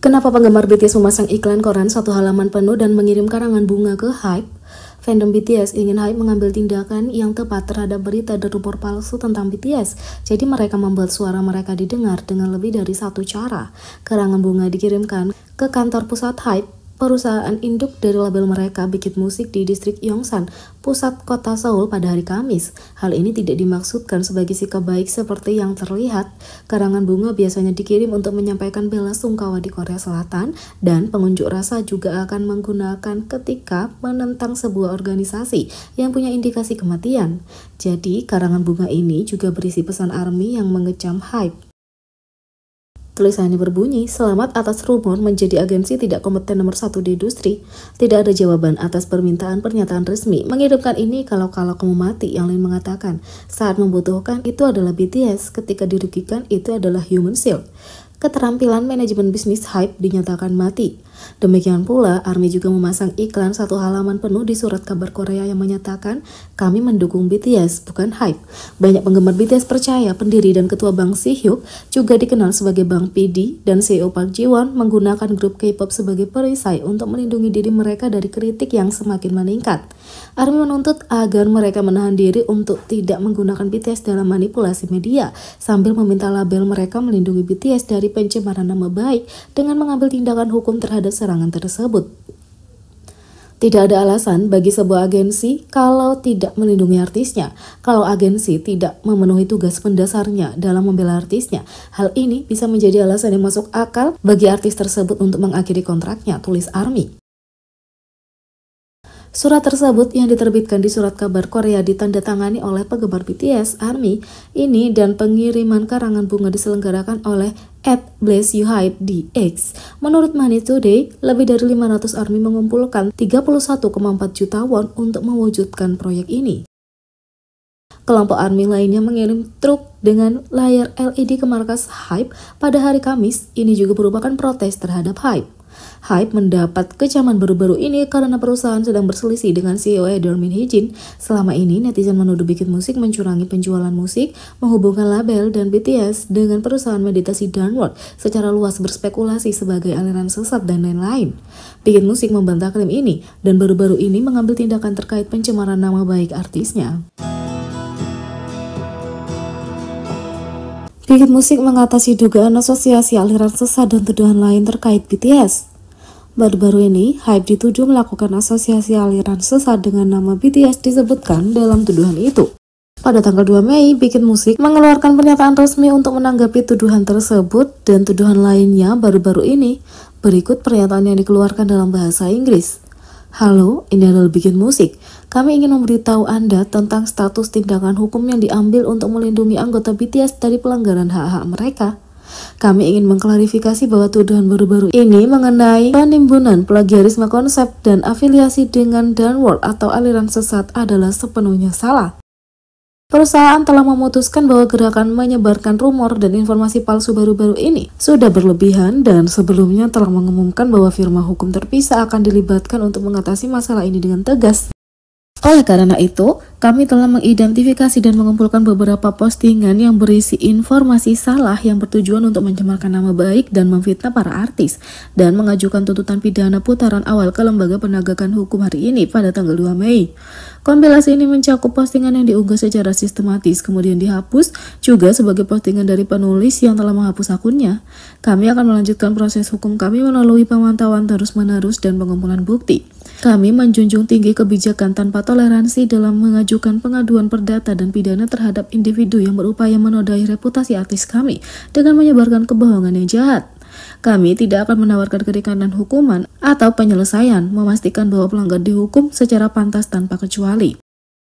Kenapa penggemar BTS memasang iklan koran satu halaman penuh dan mengirim karangan bunga ke HYBE? Fandom BTS ingin HYBE mengambil tindakan yang tepat terhadap berita dan rumor palsu tentang BTS. Jadi mereka membuat suara mereka didengar dengan lebih dari satu cara. Karangan bunga dikirimkan ke kantor pusat HYBE, perusahaan induk dari label mereka Big Hit Music di distrik Yongsan, pusat kota Seoul pada hari Kamis. Hal ini tidak dimaksudkan sebagai sikap baik seperti yang terlihat. Karangan bunga biasanya dikirim untuk menyampaikan bela sungkawa di Korea Selatan, dan pengunjuk rasa juga akan menggunakan ketika menentang sebuah organisasi yang punya indikasi kematian. Jadi, karangan bunga ini juga berisi pesan ARMY yang mengecam HYBE. Tulisannya berbunyi, "Selamat atas rumor menjadi agensi tidak kompeten nomor 1 di industri. Tidak ada jawaban atas permintaan pernyataan resmi. Mengirimkan ini kalau kamu mati." Yang lain mengatakan, "Saat membutuhkan itu adalah BTS, ketika dirugikan itu adalah Human Shield." Keterampilan manajemen bisnis HYBE dinyatakan mati. Demikian pula, ARMY juga memasang iklan satu halaman penuh di surat kabar Korea yang menyatakan, "Kami mendukung BTS, bukan HYBE." Banyak penggemar BTS percaya pendiri dan ketua Bang Si-hyuk, juga dikenal sebagai Bang PD, dan CEO Park Ji-won menggunakan grup K-pop sebagai perisai untuk melindungi diri mereka dari kritik yang semakin meningkat. ARMY menuntut agar mereka menahan diri untuk tidak menggunakan BTS dalam manipulasi media, sambil meminta label mereka melindungi BTS dari pencemaran nama baik dengan mengambil tindakan hukum terhadap serangan tersebut. Tidak ada alasan bagi sebuah agensi kalau tidak melindungi artisnya. Kalau agensi tidak memenuhi tugas mendasarnya dalam membela artisnya, hal ini bisa menjadi alasan yang masuk akal bagi artis tersebut untuk mengakhiri kontraknya, tulis ARMY. Surat tersebut yang diterbitkan di surat kabar Korea ditandatangani oleh penggemar BTS, ARMY ini, dan pengiriman karangan bunga diselenggarakan oleh @blessyouhybe di X. Menurut Money Today, lebih dari 500 ARMY mengumpulkan 31,4 juta won untuk mewujudkan proyek ini. Kelompok ARMY lainnya mengirim truk dengan layar LED ke markas HYBE pada hari Kamis. Ini juga merupakan protes terhadap HYBE. HYBE mendapat kecaman baru-baru ini karena perusahaan sedang berselisih dengan CEO Eder Min Hee-jin. Selama ini, netizen menuduh Big Hit Music mencurangi penjualan musik, menghubungkan label dan BTS dengan perusahaan meditasi Downward, secara luas berspekulasi sebagai aliran sesat dan lain-lain. Big Hit Music membantah klaim ini, dan baru-baru ini mengambil tindakan terkait pencemaran nama baik artisnya. Big Hit Music mengatasi dugaan asosiasi aliran sesat dan tuduhan lain terkait BTS. Baru-baru ini, HYBE dituduh melakukan asosiasi aliran sesat dengan nama BTS disebutkan dalam tuduhan itu. Pada tanggal 2 Mei, Big Hit Music mengeluarkan pernyataan resmi untuk menanggapi tuduhan tersebut dan tuduhan lainnya baru-baru ini. Berikut pernyataan yang dikeluarkan dalam bahasa Inggris. "Halo, ini adalah Big Hit Music. Kami ingin memberitahu Anda tentang status tindakan hukum yang diambil untuk melindungi anggota BTS dari pelanggaran hak-hak mereka. Kami ingin mengklarifikasi bahwa tuduhan baru-baru ini mengenai penimbunan plagiarisme konsep dan afiliasi dengan Downward atau aliran sesat adalah sepenuhnya salah. Perusahaan telah memutuskan bahwa gerakan menyebarkan rumor dan informasi palsu baru-baru ini sudah berlebihan dan sebelumnya telah mengumumkan bahwa firma hukum terpisah akan dilibatkan untuk mengatasi masalah ini dengan tegas. Oleh karena itu, kami telah mengidentifikasi dan mengumpulkan beberapa postingan yang berisi informasi salah yang bertujuan untuk mencemarkan nama baik dan memfitnah para artis, dan mengajukan tuntutan pidana putaran awal ke Lembaga Penegakan Hukum hari ini pada tanggal 2 Mei. Kompilasi ini mencakup postingan yang diunggah secara sistematis kemudian dihapus, juga sebagai postingan dari penulis yang telah menghapus akunnya. Kami akan melanjutkan proses hukum kami melalui pemantauan terus-menerus dan pengumpulan bukti. Kami menjunjung tinggi kebijakan tanpa toleransi dalam mengajukan pengaduan perdata dan pidana terhadap individu yang berupaya menodai reputasi artis kami dengan menyebarkan kebohongan yang jahat. Kami tidak akan menawarkan keringanan hukuman atau penyelesaian, memastikan bahwa pelanggar dihukum secara pantas tanpa kecuali.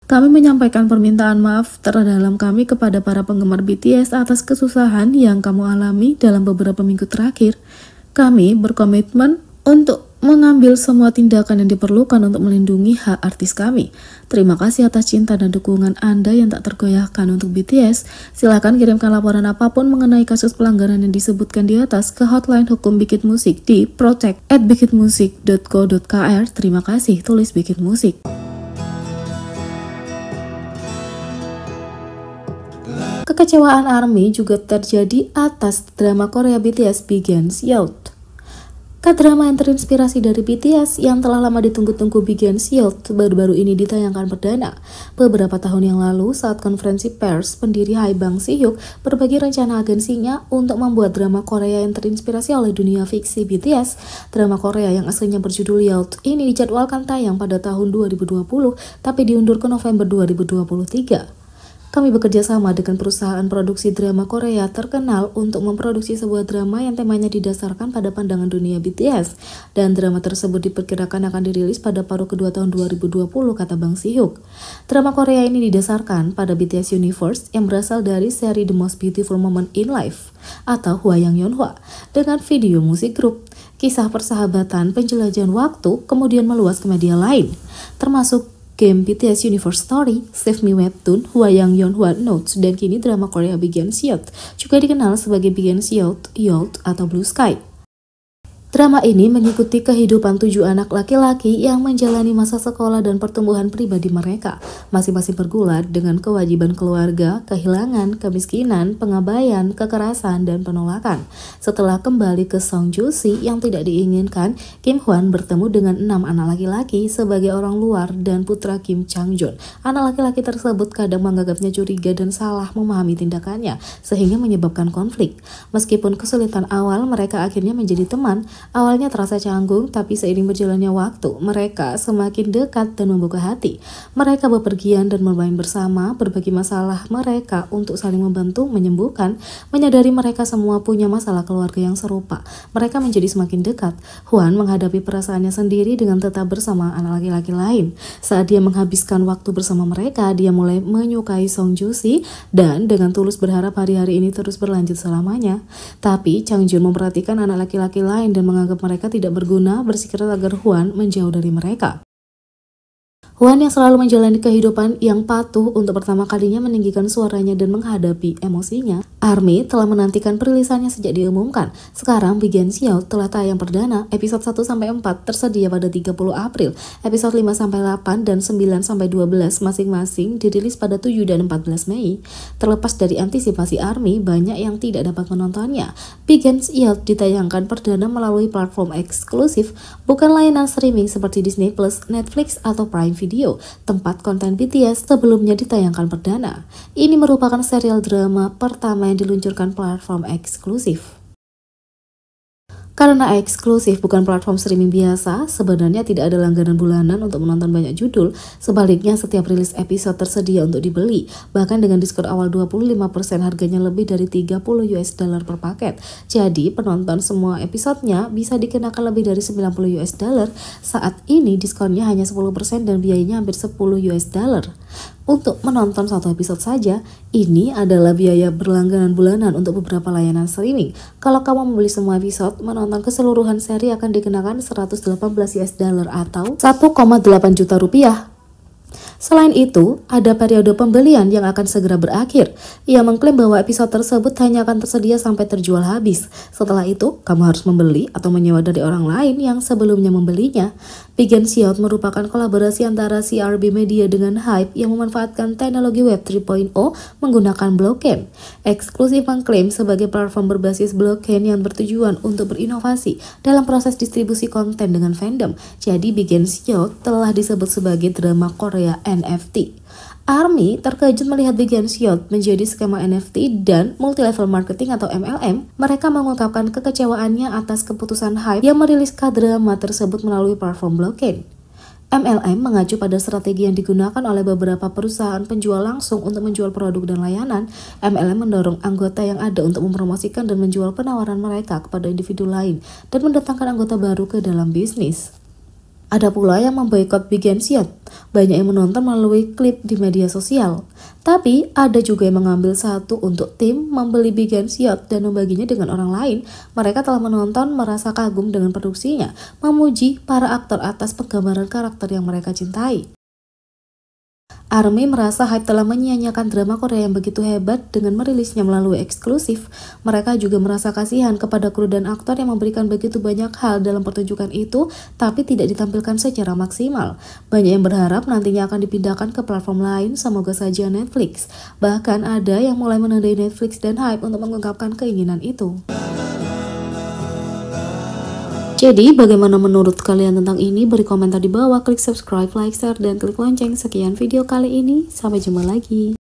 Kami menyampaikan permintaan maaf terdalam kami kepada para penggemar BTS atas kesusahan yang kamu alami dalam beberapa minggu terakhir. Kami berkomitmen untuk mengambil semua tindakan yang diperlukan untuk melindungi hak artis kami. Terima kasih atas cinta dan dukungan Anda yang tak tergoyahkan untuk BTS. Silakan kirimkan laporan apapun mengenai kasus pelanggaran yang disebutkan di atas ke hotline hukum Big Hit Music di protect@bighitmusic.co.kr. Terima kasih, tulis Big Hit Music. Kekecewaan ARMY juga terjadi atas drama Korea BTS Begins Youth. K-drama yang terinspirasi dari BTS yang telah lama ditunggu-tunggu Big Hit baru-baru ini ditayangkan perdana. Beberapa tahun yang lalu saat konferensi pers, pendiri HYBE Bang Si-hyuk berbagi rencana agensinya untuk membuat drama Korea yang terinspirasi oleh dunia fiksi BTS. Drama Korea yang aslinya berjudul Youth ini dijadwalkan tayang pada tahun 2020 tapi diundur ke November 2023. Kami bekerja sama dengan perusahaan produksi drama Korea terkenal untuk memproduksi sebuah drama yang temanya didasarkan pada pandangan dunia BTS. Dan drama tersebut diperkirakan akan dirilis pada paruh kedua tahun 2020, kata Bang Si-hyuk. Drama Korea ini didasarkan pada BTS Universe yang berasal dari seri The Most Beautiful Moment in Life atau Hwayang Yeonhwa dengan video musik grup. Kisah persahabatan penjelajahan waktu kemudian meluas ke media lain, termasuk game BTS Universe Story, Save Me Webtoon, Hwayang Yeonhwa Notes, dan kini drama Korea Big Hit juga dikenal sebagai Big Hit, Youth, atau Blue Sky. Drama ini mengikuti kehidupan 7 anak laki-laki yang menjalani masa sekolah dan pertumbuhan pribadi mereka, masing-masing bergulat dengan kewajiban keluarga, kehilangan, kemiskinan, pengabaian, kekerasan, dan penolakan. Setelah kembali ke Song Joong-si yang tidak diinginkan, Kim Hwan bertemu dengan 6 anak laki-laki sebagai orang luar dan putra Kim Chang-joon. Anak laki-laki tersebut kadang menganggapnya curiga dan salah memahami tindakannya, sehingga menyebabkan konflik. Meskipun kesulitan awal, mereka akhirnya menjadi teman. Awalnya terasa canggung, tapi seiring berjalannya waktu, mereka semakin dekat dan membuka hati. Mereka bepergian dan bermain bersama, berbagi masalah mereka untuk saling membantu, menyembuhkan, menyadari mereka semua punya masalah keluarga yang serupa. Mereka menjadi semakin dekat. Hwan menghadapi perasaannya sendiri dengan tetap bersama anak laki-laki lain. Saat dia menghabiskan waktu bersama mereka, dia mulai menyukai Song Joong-si dan dengan tulus berharap hari-hari ini terus berlanjut selamanya. Tapi Chang-joon memperhatikan anak laki-laki lain dan menganggap mereka tidak berguna, bersikeras agar Hwan menjauh dari mereka. Hwan yang selalu menjalani kehidupan yang patuh untuk pertama kalinya meninggikan suaranya dan menghadapi emosinya. ARMY telah menantikan perilisannya sejak diumumkan. Sekarang Big Hit telah tayang perdana. Episode 1-4 tersedia pada 30 April. Episode 5-8 dan 9-12 masing-masing dirilis pada 7 dan 14 Mei. Terlepas dari antisipasi ARMY, banyak yang tidak dapat menontonnya. Big Hit ditayangkan perdana melalui platform eksklusif, bukan layanan streaming seperti Disney+, Netflix, atau Prime Video, tempat konten BTS sebelumnya ditayangkan perdana. Ini merupakan serial drama pertama yang diluncurkan platform eksklusif. Karena eksklusif bukan platform streaming biasa, sebenarnya tidak ada langganan bulanan untuk menonton banyak judul. Sebaliknya, setiap rilis episode tersedia untuk dibeli. Bahkan dengan diskon awal 25%, harganya lebih dari $30 per paket. Jadi, penonton semua episodenya bisa dikenakan lebih dari $90. Saat ini diskonnya hanya 10% dan biayanya hampir $10. Untuk menonton satu episode saja, ini adalah biaya berlangganan bulanan untuk beberapa layanan streaming. Kalau kamu membeli semua episode, menonton keseluruhan seri akan dikenakan $118 atau 1,8 juta rupiah. Selain itu, ada periode pembelian yang akan segera berakhir. Ia mengklaim bahwa episode tersebut hanya akan tersedia sampai terjual habis. Setelah itu, kamu harus membeli atau menyewa dari orang lain yang sebelumnya membelinya. Big Hit merupakan kolaborasi antara CRB Media dengan HYBE yang memanfaatkan teknologi Web 3.0 menggunakan blockchain. Eksklusif mengklaim sebagai platform berbasis blockchain yang bertujuan untuk berinovasi dalam proses distribusi konten dengan fandom. Jadi Big Hit telah disebut sebagai drama Korea NFT. ARMY terkejut melihat Big Hit menjadi skema NFT dan multi-level marketing atau MLM. Mereka mengungkapkan kekecewaannya atas keputusan HYBE yang merilis K-drama tersebut melalui platform blockchain. MLM mengacu pada strategi yang digunakan oleh beberapa perusahaan penjual langsung untuk menjual produk dan layanan. MLM mendorong anggota yang ada untuk mempromosikan dan menjual penawaran mereka kepada individu lain dan mendatangkan anggota baru ke dalam bisnis. Ada pula yang memboikot Big Hit. Banyak yang menonton melalui klip di media sosial. Tapi ada juga yang mengambil satu untuk tim, membeli Big Hit dan membaginya dengan orang lain. Mereka telah menonton, merasa kagum dengan produksinya, memuji para aktor atas penggambaran karakter yang mereka cintai. ARMY merasa HYBE telah menyia-nyiakan drama Korea yang begitu hebat dengan merilisnya melalui eksklusif. Mereka juga merasa kasihan kepada kru dan aktor yang memberikan begitu banyak hal dalam pertunjukan itu, tapi tidak ditampilkan secara maksimal. Banyak yang berharap nantinya akan dipindahkan ke platform lain, semoga saja Netflix. Bahkan ada yang mulai menandai Netflix dan HYBE untuk mengungkapkan keinginan itu. Jadi, bagaimana menurut kalian tentang ini? Beri komentar di bawah, klik subscribe, like, share, dan klik lonceng. Sekian video kali ini, sampai jumpa lagi.